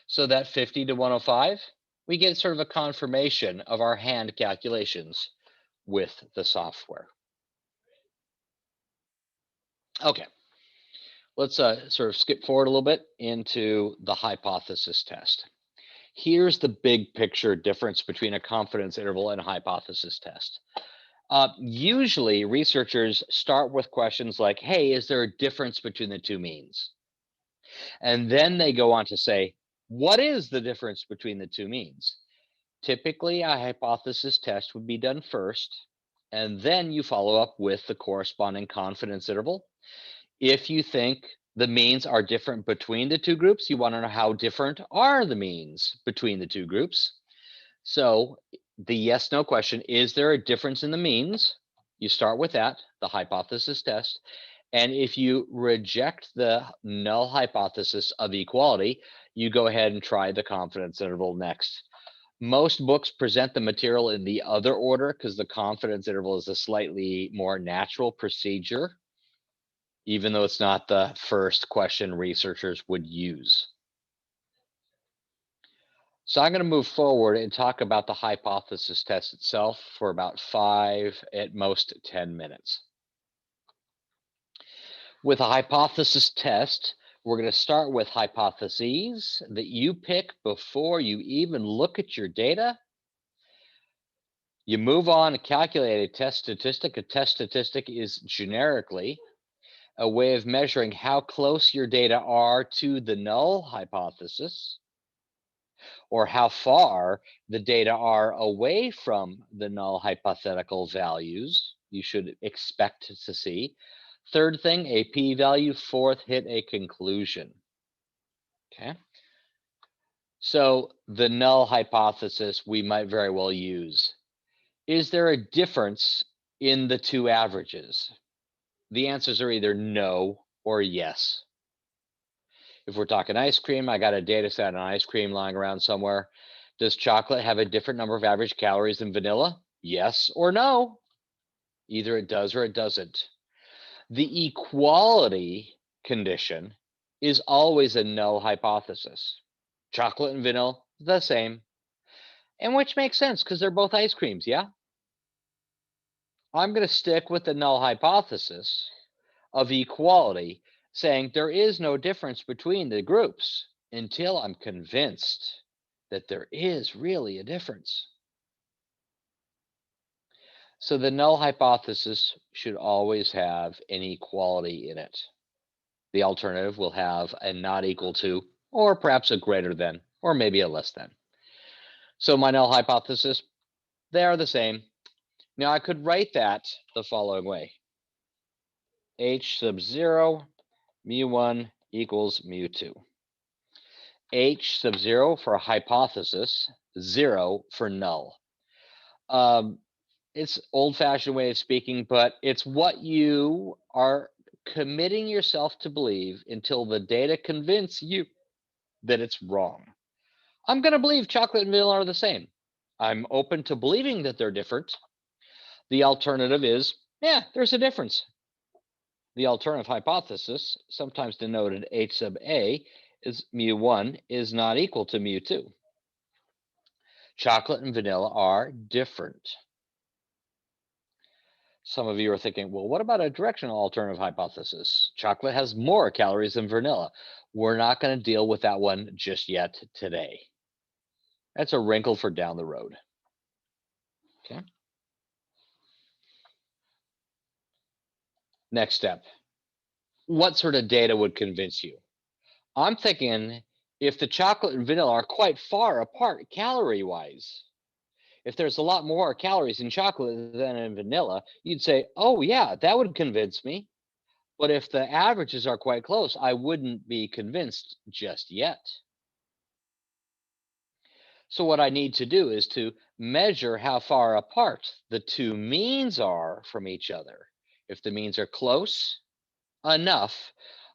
So that 50 to 105, we get sort of a confirmation of our hand calculations with the software. Okay, let's sort of skip forward a little bit into the hypothesis test. Here's the big picture difference between a confidence interval and a hypothesis test. Usually researchers start with questions like, hey, is there a difference between the two means? And then they go on to say, what is the difference between the two means? Typically, a hypothesis test would be done first, and then you follow up with the corresponding confidence interval. If you think the means are different between the two groups, you want to know how different are the means between the two groups. So the yes/no question, is there a difference in the means? You start with that, the hypothesis test. And if you reject the null hypothesis of equality, you go ahead and try the confidence interval next. Most books present the material in the other order because the confidence interval is a slightly more natural procedure, even though it's not the first question researchers would use. So I'm going to move forward and talk about the hypothesis test itself for about 5, at most 10 minutes. With a hypothesis test, we're going to start with hypotheses that you pick before you even look at your data. You move on to calculate a test statistic. A test statistic is generically a way of measuring how close your data are to the null hypothesis, or how far the data are away from the null hypothetical values you should expect to see. Third thing, a p-value. Fourth, hit a conclusion. Okay. So the null hypothesis we might very well use. Is there a difference in the two averages? The answers are either no or yes. If we're talking ice cream, I got a data set on ice cream lying around somewhere. Does chocolate have a different number of average calories than vanilla? Yes or no? Either it does or it doesn't. The equality condition is always a null hypothesis. Chocolate and vanilla, the same. And which makes sense because they're both ice creams, yeah? I'm going to stick with the null hypothesis of equality, saying there is no difference between the groups until I'm convinced that there is really a difference. So the null hypothesis should always have an equality in it. The alternative will have a not equal to, or perhaps a greater than, or maybe a less than. So my null hypothesis, they are the same. Now I could write that the following way. H sub 0, mu1 equals mu2. H sub 0 for hypothesis, 0 for null. It's old-fashioned way of speaking, but it's what you are committing yourself to believe until the data convince you that it's wrong. I'm going to believe chocolate and vanilla are the same. I'm open to believing that they're different. The alternative is, yeah, there's a difference. The alternative hypothesis, sometimes denoted H sub A, is mu1 is not equal to mu2. Chocolate and vanilla are different. Some of you are thinking, well, what about a directional alternative hypothesis? Chocolate has more calories than vanilla. We're not going to deal with that one just yet today. That's a wrinkle for down the road. Okay. Next step. What sort of data would convince you? I'm thinking if the chocolate and vanilla are quite far apart calorie-wise, if there's a lot more calories in chocolate than in vanilla, you'd say, oh yeah, that would convince me. But if the averages are quite close, I wouldn't be convinced just yet. So what I need to do is to measure how far apart the two means are from each other. If the means are close enough,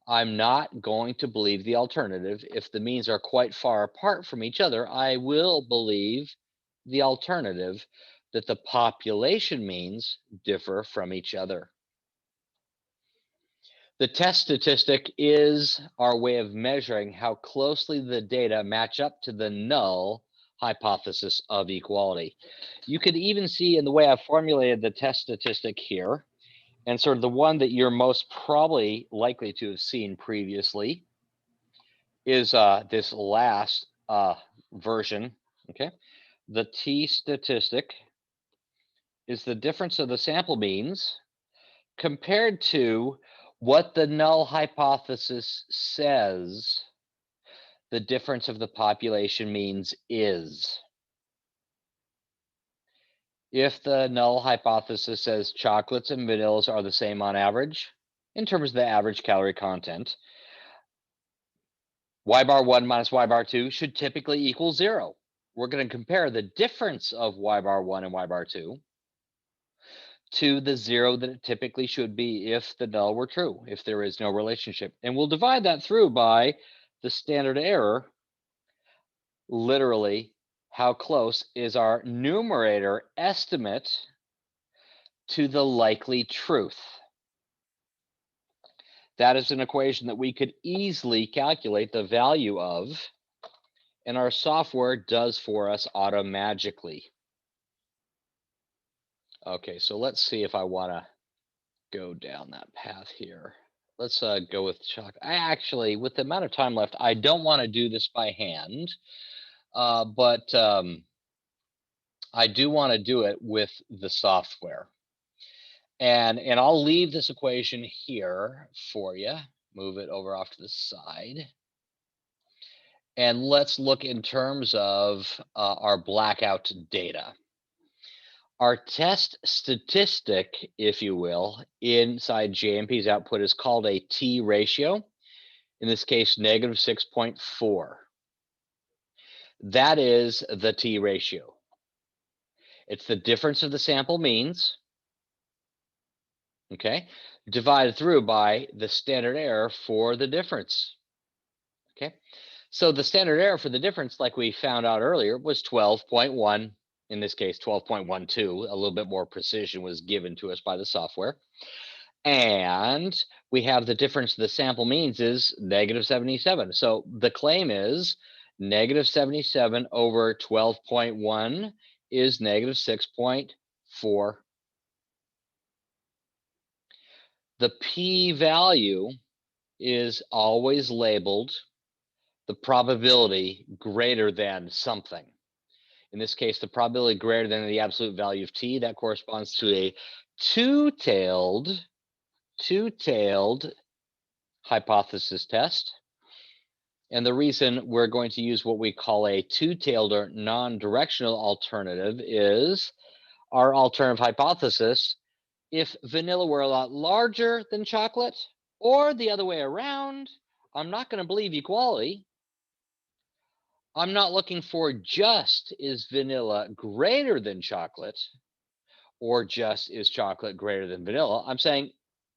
I'm not going to believe the alternative. If the means are quite far apart from each other, I will believe the alternative, that the population means differ from each other. The test statistic is our way of measuring how closely the data match up to the null hypothesis of equality. You could even see in the way I've formulated the test statistic here, and sort of the one that you're most probably likely to have seen previously is this last version, okay? The T statistic is the difference of the sample means compared to what the null hypothesis says the difference of the population means is. If the null hypothesis says chocolates and vanillas are the same on average, in terms of the average calorie content, y bar 1 minus y bar 2 should typically equal 0. We're going to compare the difference of y bar 1 and y bar 2 to the 0 that it typically should be if the null were true, if there is no relationship. And we'll divide that through by the standard error. Literally, how close is our numerator estimate to the likely truth? That is an equation that we could easily calculate the value of, and our software does for us automagically. Okay, so let's see if I want to go down that path here. Let's go with chocolate. I actually, with the amount of time left, I don't want to do this by hand, but I do want to do it with the software. And I'll leave this equation here for you. Move it over off to the side. And let's look in terms of our blackout data. Our test statistic, if you will, inside JMP's output is called a T ratio. In this case, negative 6.4. That is the T ratio. It's the difference of the sample means, okay, divided through by the standard error for the difference. Okay, so the standard error for the difference, like we found out earlier, was 12.1. In this case, 12.12. A little bit more precision was given to us by the software. And we have the difference of the sample means is negative 77. So the claim is negative 77 over 12.1 is negative 6.4. The p-value is always labeled the probability greater than something. In this case, the probability greater than the absolute value of t, that corresponds to a two-tailed hypothesis test. And the reason we're going to use what we call a two-tailed or non-directional alternative is our alternative hypothesis. If vanilla were a lot larger than chocolate, or the other way around, I'm not going to believe equality. I'm not looking for just is vanilla greater than chocolate, or just is chocolate greater than vanilla. I'm saying,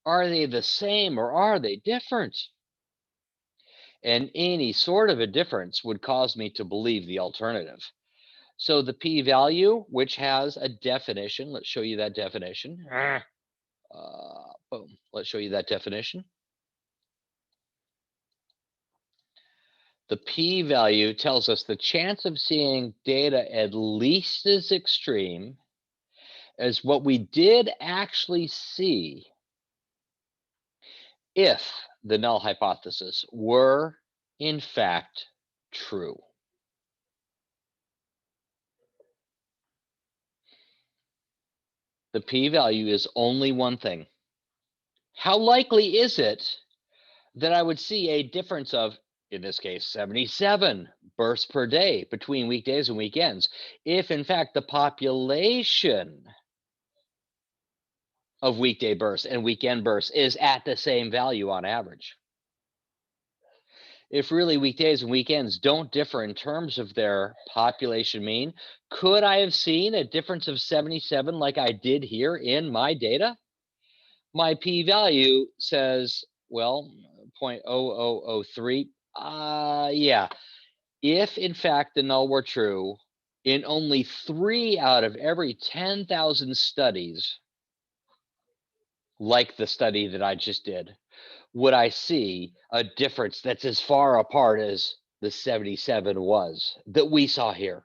are they the same or are they different? And any sort of a difference would cause me to believe the alternative. So the p-value, which has a definition, let's show you that definition. Boom, let's show you that definition. The p-value tells us the chance of seeing data at least as extreme as what we did actually see if the null hypothesis were in fact true. The p-value is only one thing. How likely is it that I would see a difference of, in this case, 77 bursts per day between weekdays and weekends, if in fact the population of weekday bursts and weekend bursts is at the same value on average? If really weekdays and weekends don't differ in terms of their population mean, could I have seen a difference of 77 like I did here in my data? My p-value says, well, 0.0003. Yeah. If in fact the null were true, in only 3 out of every 10,000 studies, like the study that I just did, would I see a difference that's as far apart as the 77 was that we saw here.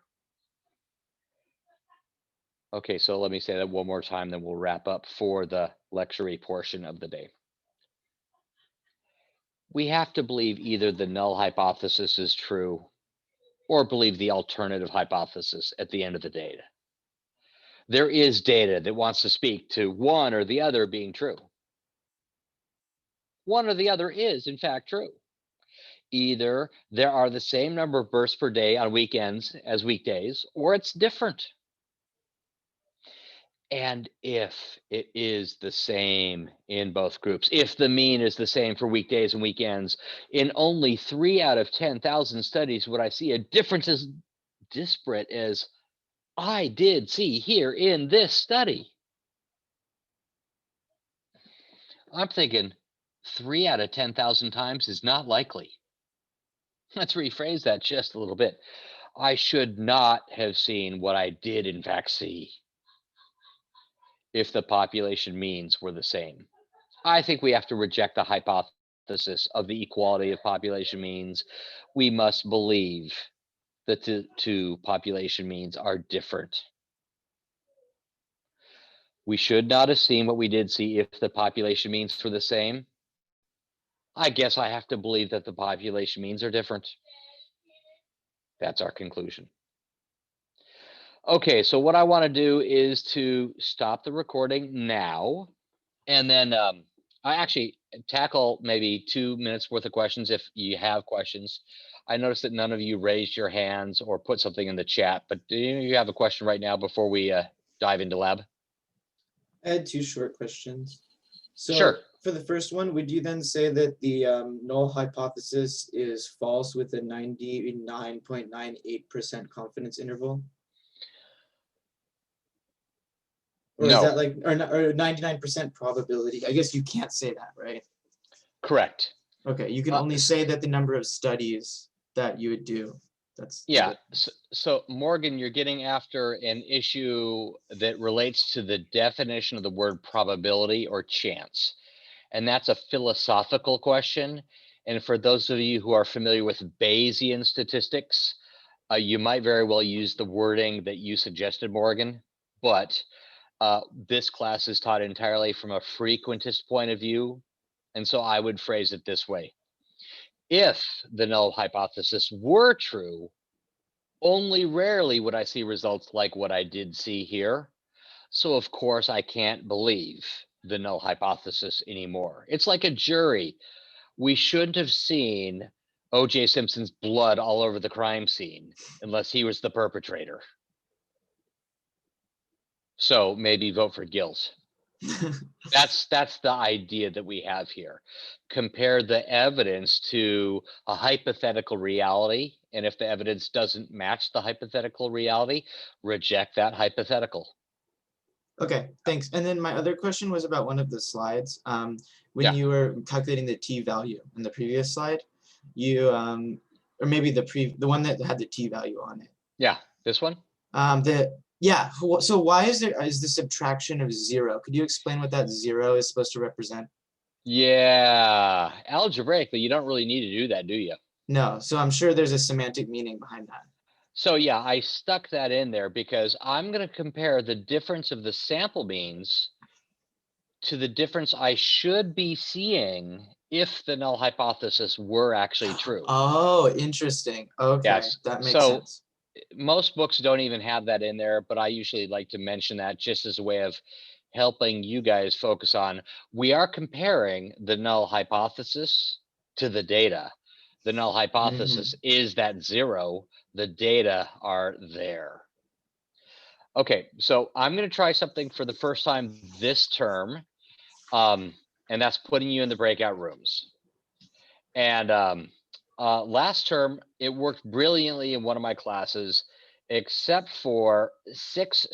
Okay, so let me say that one more time, then we'll wrap up for the lecture portion of the day. We have to believe either the null hypothesis is true or believe the alternative hypothesis at the end of the day. There is data that wants to speak to one or the other being true. One or the other is, in fact, true. Either there are the same number of bursts per day on weekends as weekdays, or it's different. And if it is the same in both groups, if the mean is the same for weekdays and weekends, in only 3 out of 10,000 studies would I see a difference as disparate as I did see here in this study. I'm thinking 3 out of 10,000 times is not likely. Let's rephrase that just a little bit. I should not have seen what I did in fact see if the population means were the same. I think we have to reject the hypothesis of the equality of population means. We must believe the two population means are different. We should not have seen what we did see if the population means were the same. I guess I have to believe that the population means are different. That's our conclusion. Okay, so what I want to do is to stop the recording now, and then I actually tackle maybe 2 minutes worth of questions if you have questions. I noticed that none of you raised your hands or put something in the chat, but do you have a question right now before we dive into lab? I had 2 short questions. So Sure. for the first one, would you then say that the null hypothesis is false with a 99.98% confidence interval? Or is No. that like, or 99% probability? I guess you can't say that, right? Correct. Okay, you can only say that the number of studies that you would do. That's the Yeah. difference. So Morgan, you're getting after an issue that relates to the definition of the word probability or chance. And that's a philosophical question. And for those of you who are familiar with Bayesian statistics, you might very well use the wording that you suggested, Morgan. But this class is taught entirely from a frequentist point of view. And so I would phrase it this way. If the null hypothesis were true, only rarely would I see results like what I did see here. So of course I can't believe the null hypothesis anymore. It's like a jury. We shouldn't have seen O.J. Simpson's blood all over the crime scene unless he was the perpetrator. So maybe vote for guilt. That's the idea that we have here. Compare the evidence to a hypothetical reality, and if the evidence doesn't match the hypothetical reality, reject that hypothetical. Okay, thanks. And then my other question was about one of the slides. When Yeah. you were calculating the t-value in the previous slide, you or maybe the one that had the t-value on it. Yeah, this one? So why is the subtraction of 0? Could you explain what that 0 is supposed to represent? Yeah, algebraically, you don't really need to do that, do you? No, so I'm sure there's a semantic meaning behind that. So yeah, I stuck that in there because I'm going to compare the difference of the sample means to the difference I should be seeing if the null hypothesis were actually true. Oh, interesting. Okay, Yes. that makes So sense. most books don't even have that in there, but I usually like to mention that just as a way of helping you guys focus on, we are comparing the null hypothesis to the data. The null hypothesis is that 0, the data are there. Okay, so I'm going to try something for the first time this term, and that's putting you in the breakout rooms. And last term, it worked brilliantly in one of my classes, except for 6